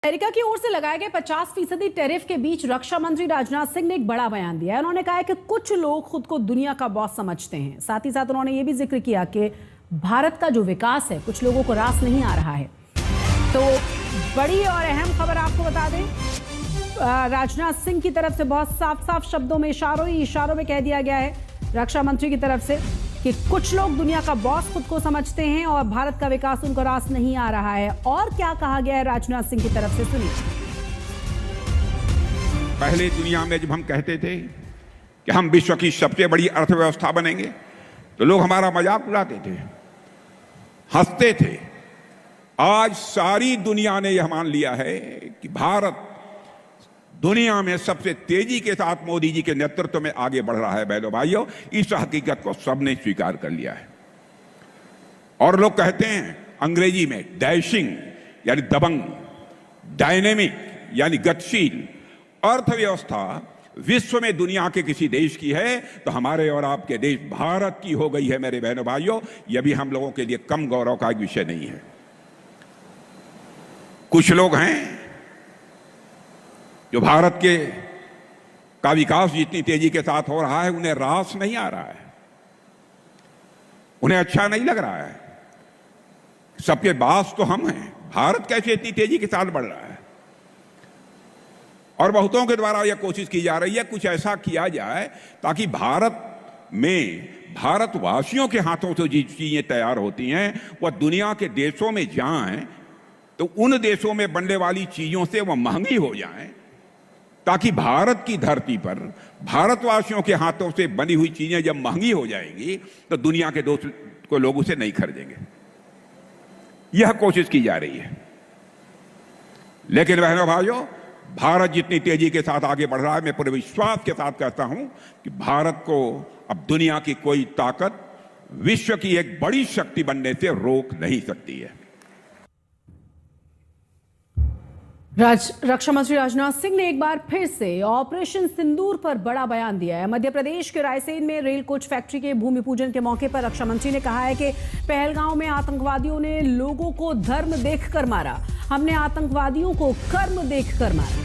America की ओर से लगाए गए 50% टैरिफ के बीच रक्षा मंत्री राजनाथ सिंह ने एक बड़ा बयान दिया है। उन्होंने कहा है कि कुछ लोग खुद को दुनिया का बॉस समझते हैं। साथ ही साथ उन्होंने ये भी जिक्र किया कि भारत का जो विकास है कुछ लोगों को रास नहीं आ रहा है। तो बड़ी और अहम खबर आपको बता दें, राजनाथ सिंह की तरफ से बहुत साफ साफ शब्दों में इशारों में कह दिया गया है रक्षा मंत्री की तरफ से कि कुछ लोग दुनिया का बॉस खुद को समझते हैं और भारत का विकास उनको रास नहीं आ रहा है। और क्या कहा गया है राजनाथ सिंह की तरफ से, सुनिए। पहले दुनिया में जब हम कहते थे कि हम विश्व की सबसे बड़ी अर्थव्यवस्था बनेंगे तो लोग हमारा मजाक उड़ाते थे, हंसते थे। आज सारी दुनिया ने यह मान लिया है कि भारत दुनिया में सबसे तेजी के साथ मोदी जी के नेतृत्व में आगे बढ़ रहा है। बहनों भाइयों, इस हकीकत को सबने स्वीकार कर लिया है। और लोग कहते हैं अंग्रेजी में डैशिंग यानी दबंग, डायनेमिक यानी गतिशील अर्थव्यवस्था विश्व में दुनिया के किसी देश की है तो हमारे और आपके देश भारत की हो गई है। मेरे बहनों भाइयों, यह भी हम लोगों के लिए कम गौरव का एक विषय नहीं है। कुछ लोग हैं जो भारत के का विकास जितनी तेजी के साथ हो रहा है उन्हें रास नहीं आ रहा है, उन्हें अच्छा नहीं लग रहा है। सबके बास तो हम हैं, भारत कैसे इतनी तेजी के साथ बढ़ रहा है। और बहुतों के द्वारा यह कोशिश की जा रही है कुछ ऐसा किया जाए ताकि भारत में भारतवासियों के हाथों से जो चीजें तैयार होती हैं वह दुनिया के देशों में जाएं तो उन देशों में बनने वाली चीजों से वह महंगी हो जाएं, ताकि भारत की धरती पर भारतवासियों के हाथों से बनी हुई चीजें जब महंगी हो जाएंगी तो दुनिया के दोस्त को लोग उसे नहीं खरीदेंगे। यह कोशिश की जा रही है। लेकिन बहनों भाइयों, भारत जितनी तेजी के साथ आगे बढ़ रहा है, मैं पूरे विश्वास के साथ कहता हूं कि भारत को अब दुनिया की कोई ताकत विश्व की एक बड़ी शक्ति बनने से रोक नहीं सकती है। रक्षा मंत्री राजनाथ सिंह ने एक बार फिर से ऑपरेशन सिंदूर पर बड़ा बयान दिया है। मध्य प्रदेश के रायसेन में रेल कोच फैक्ट्री के भूमि पूजन के मौके पर रक्षा मंत्री ने कहा है कि पहलगांव में आतंकवादियों ने लोगों को धर्म देखकर मारा, हमने आतंकवादियों को कर्म देखकर मारा।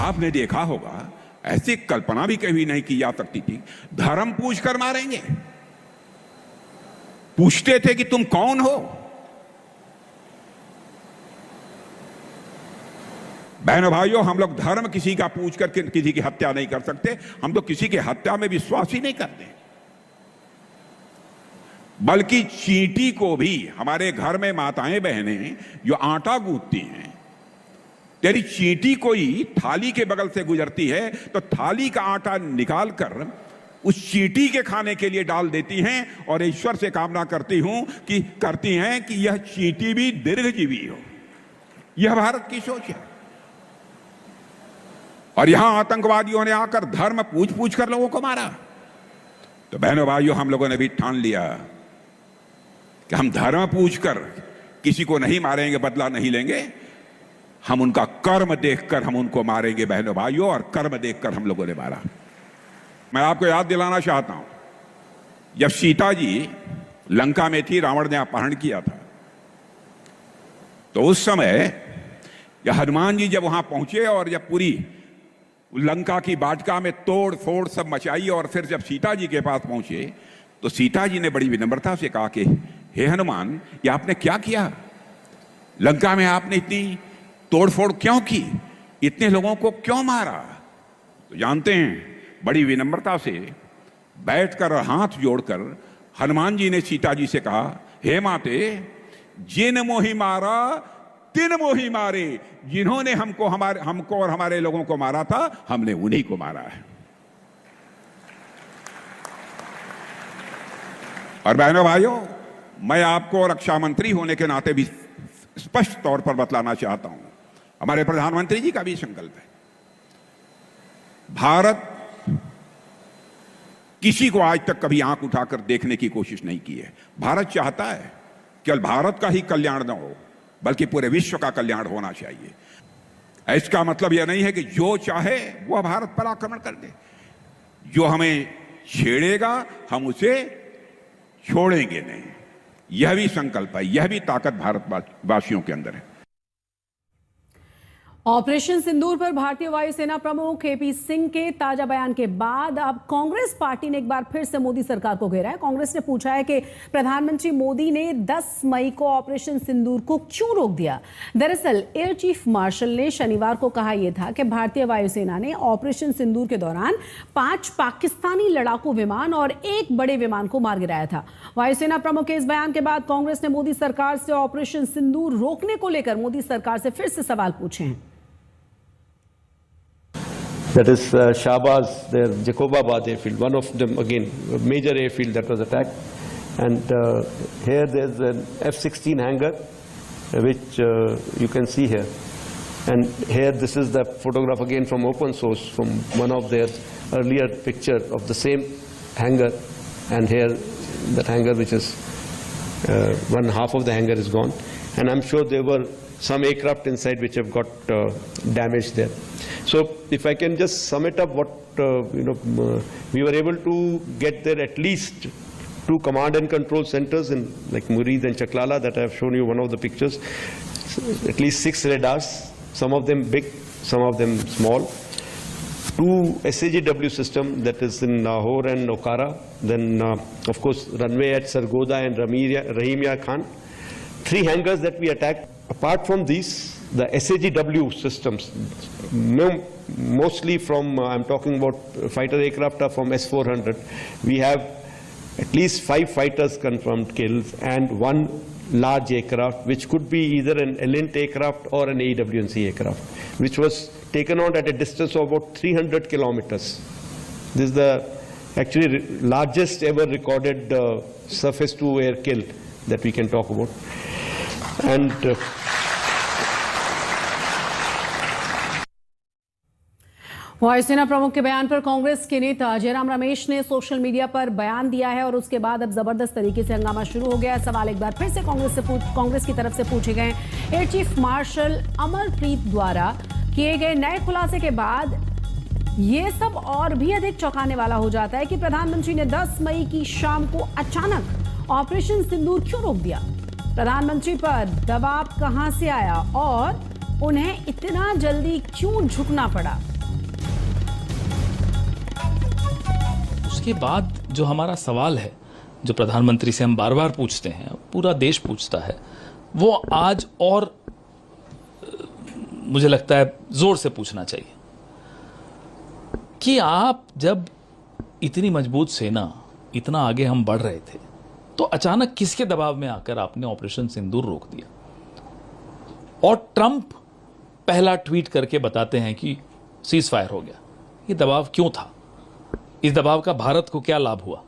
आपने देखा होगा ऐसी कल्पना भी कभी नहीं की जा सकती थी, धर्म पूछ कर मारेंगे। पूछते थे कि तुम कौन हो। बहनों भाइयों, हम लोग धर्म किसी का पूछ कर किसी की हत्या नहीं कर सकते। हम तो किसी की हत्या में विश्वास ही नहीं करते। बल्कि चींटी को भी हमारे घर में माताएं बहनें जो आटा गूंथती हैं, तेरी चींटी कोई थाली के बगल से गुजरती है तो थाली का आटा निकालकर उस चींटी के खाने के लिए डाल देती हैं और ईश्वर से कामना करती हैं कि यह चींटी भी दीर्घजीवी हो। यह भारत की सोच है। और यहां आतंकवादियों ने आकर धर्म पूछ पूछ कर लोगों को मारा। तो बहनों भाइयों, हम लोगों ने भी ठान लिया कि हम धर्म पूछकर किसी को नहीं मारेंगे, बदला नहीं लेंगे। हम उनका कर्म देखकर हम उनको मारेंगे। बहनों भाइयों, और कर्म देखकर हम लोगों ने मारा। मैं आपको याद दिलाना चाहता हूं, जब सीता जी लंका में थी, रावण ने अपहरण किया था, तो उस समय हनुमान जी जब वहां पहुंचे और जब पूरी लंका की वाटिका में तोड़ फोड़ सब मचाई और फिर जब सीता जी के पास पहुंचे तो सीता जी ने बड़ी विनम्रता से कहा कि हे हनुमान, ये आपने क्या किया? लंका में आपने इतनी तोड़फोड़ क्यों की? इतने लोगों को क्यों मारा? तो जानते हैं, बड़ी विनम्रता से बैठकर और हाथ जोड़कर हनुमान जी ने सीता जी से कहा, हे माते, जिन मोहि मारा तिन मोहि मारे। जिन्होंने हमको और हमारे लोगों को मारा था, हमने उन्हीं को मारा है। और बहनों भाइयों, मैं आपको रक्षा मंत्री होने के नाते भी स्पष्ट तौर पर बतलाना चाहता हूं, हमारे प्रधानमंत्री जी का भी संकल्प है। भारत किसी को आज तक कभी आंख उठाकर देखने की कोशिश नहीं की है। भारत चाहता है केवल भारत का ही कल्याण न हो, बल्कि पूरे विश्व का कल्याण होना चाहिए। इसका मतलब यह नहीं है कि जो चाहे वह भारत पर आक्रमण कर दे। जो हमें छेड़ेगा हम उसे छोड़ेंगे नहीं। यह भी संकल्प है, यह भी ताकत भारतवासियों के अंदर है। ऑपरेशन सिंदूर पर भारतीय वायुसेना प्रमुख एपी सिंह के ताजा बयान के बाद अब कांग्रेस पार्टी ने एक बार फिर से मोदी सरकार को घेरा है। कांग्रेस ने पूछा है कि प्रधानमंत्री मोदी ने 10 मई को ऑपरेशन सिंदूर को क्यों रोक दिया। दरअसल एयर चीफ मार्शल ने शनिवार को कहा यह था कि भारतीय वायुसेना ने ऑपरेशन सिंदूर के दौरान 5 पाकिस्तानी लड़ाकू विमान और 1 बड़े विमान को मार गिराया था। वायुसेना प्रमुख के इस बयान के बाद कांग्रेस ने मोदी सरकार से ऑपरेशन सिंदूर रोकने को लेकर मोदी सरकार से फिर से सवाल पूछे हैं। That is Shahbaz, their Jacobabad airfield, one of them again, a major airfield that was attacked. And here there's an F-16 hangar, which you can see here. And here this is the photograph again from open source, from one of their earlier picture of the same hangar. And here that hangar, which is one half of the hangar is gone. And I'm sure there were some aircraft inside which have got damaged there. So if I can just sum it up, what we were able to get there at least 2 command and control centers in like Murid and Chaklala that I have shown you one of the pictures. At least 6 radars, some of them big, some of them small. 2 SAGW system that is in Nahor and Okara. Then of course runway at Sargoda and Rahimia Khan. 3 hangars that we attacked. Apart from these, the SAGW systems, mostly from, I'm talking about fighter aircraft are from S-400. We have at least 5 fighters confirmed kills and 1 large aircraft, which could be either an Elint aircraft or an AWNC aircraft, which was taken out at a distance of about 300 kilometers. This is the actually largest ever recorded surface-to-air kill that we can talk about. And वायुसेना प्रमुख के बयान पर कांग्रेस के नेता जयराम रमेश ने social media पर बयान दिया है और उसके बाद अब जबरदस्त तरीके से हंगामा शुरू हो गया है। सवाल एक बार फिर से कांग्रेस की तरफ से पूछे गए। एयर चीफ मार्शल अमरप्रीत द्वारा किए गए नए खुलासे के बाद ये सब और भी अधिक चौंकाने वाला हो जाता है कि प्रधानमंत्री ने 10 मई की शाम को अचानक ऑपरेशन सिंदूर क्यों रोक दिया। प्रधानमंत्री पर दबाव कहां से आया और उन्हें इतना जल्दी क्यों झुकना पड़ा। उसके बाद जो हमारा सवाल है, जो प्रधानमंत्री से हम बार बार पूछते हैं, पूरा देश पूछता है, वो आज और मुझे लगता है जोर से पूछना चाहिए कि आप जब इतनी मजबूत सेना, इतना आगे हम बढ़ रहे थे, तो अचानक किसके दबाव में आकर आपने ऑपरेशन सिंदूर रोक दिया। और ट्रंप पहला ट्वीट करके बताते हैं कि सीज फायर हो गया। ये दबाव क्यों था? इस दबाव का भारत को क्या लाभ हुआ?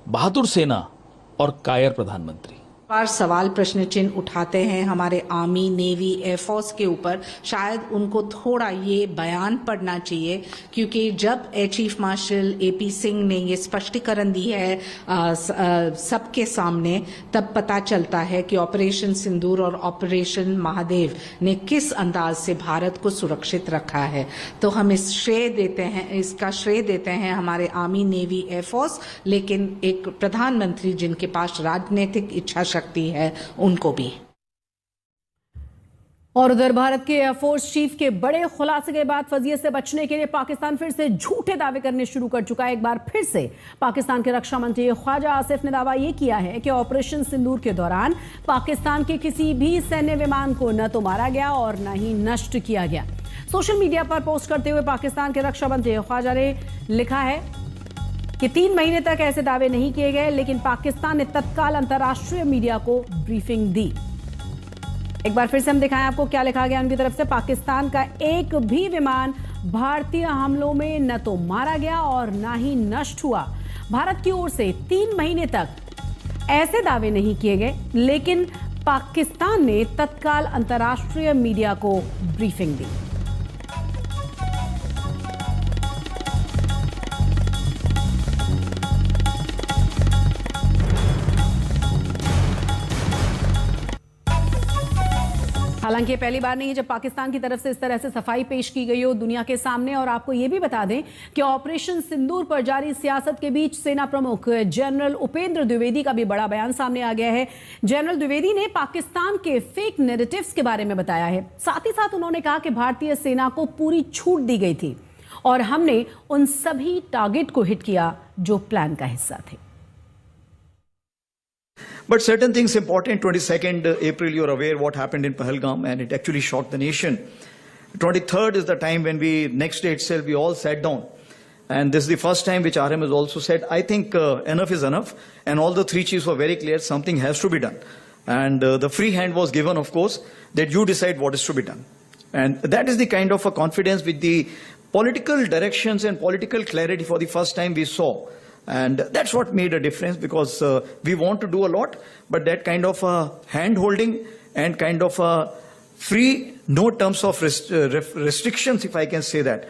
बहादुर सेना और कायर प्रधानमंत्री बार सवाल प्रश्न चिन्ह उठाते हैं हमारे आर्मी, नेवी, एयरफोर्स के ऊपर। शायद उनको थोड़ा ये बयान पढ़ना चाहिए, क्योंकि जब air chief marshal AP Singh ने ये स्पष्टीकरण दी है सबके सामने, तब पता चलता है कि ऑपरेशन सिंदूर और ऑपरेशन महादेव ने किस अंदाज से भारत को सुरक्षित रखा है। तो हम इसका श्रेय देते हैं हमारे आर्मी, नेवी, एयरफोर्स, लेकिन एक प्रधानमंत्री जिनके पास राजनीतिक इच्छा शक्ति है, उनको भी। और उधर भारत के एयरफोर्स चीफ के बड़े खुलासे के बाद फजीयत से बचने के लिए पाकिस्तान फिर से झूठे दावे करने शुरू कर चुका है। एक बार फिर से पाकिस्तान के रक्षा मंत्री ख्वाजा आसिफ ने दावा यह किया है कि ऑपरेशन सिंदूर के दौरान पाकिस्तान के किसी भी सैन्य विमान को न तो मारा गया और न ही नष्ट किया गया। सोशल मीडिया पर पोस्ट करते हुए पाकिस्तान के रक्षा मंत्री ख्वाजा ने लिखा है कि 3 महीने तक ऐसे दावे नहीं किए गए, लेकिन पाकिस्तान ने तत्काल अंतर्राष्ट्रीय मीडिया को ब्रीफिंग दी। एक बार फिर से हम दिखाएं आपको क्या लिखा गया उनकी तरफ से। पाकिस्तान का एक भी विमान भारतीय हमलों में न तो मारा गया और न ही नष्ट हुआ। भारत की ओर से 3 महीने तक ऐसे दावे नहीं किए गए, लेकिन पाकिस्तान ने तत्काल अंतर्राष्ट्रीय मीडिया को ब्रीफिंग दी। हालांकि ये पहली बार नहीं है जब पाकिस्तान की तरफ से इस तरह से सफाई पेश की गई हो दुनिया के सामने। और आपको ये भी बता दें कि ऑपरेशन सिंदूर पर जारी सियासत के बीच सेना प्रमुख जनरल उपेंद्र द्विवेदी का भी बड़ा बयान सामने आ गया है। जनरल द्विवेदी ने पाकिस्तान के फेक नैरेटिव्स के बारे में बताया है। साथ ही साथ उन्होंने कहा कि भारतीय सेना को पूरी छूट दी गई थी और हमने उन सभी टारगेट को हिट किया जो प्लान का हिस्सा थे। But certain things important. 22nd April, you're aware what happened in Pahalgam, and it actually shocked the nation. 23rd is the time when next day itself, we all sat down. And this is the first time which RM has also said, I think enough is enough. And all the three chiefs were very clear, something has to be done. And the free hand was given, of course, that you decide what is to be done. And that is the kind of a confidence with the political directions and political clarity for the first time we saw. And that's what made a difference, because we want to do a lot, but that kind of hand-holding and kind of free, no terms of restrictions, if I can say that,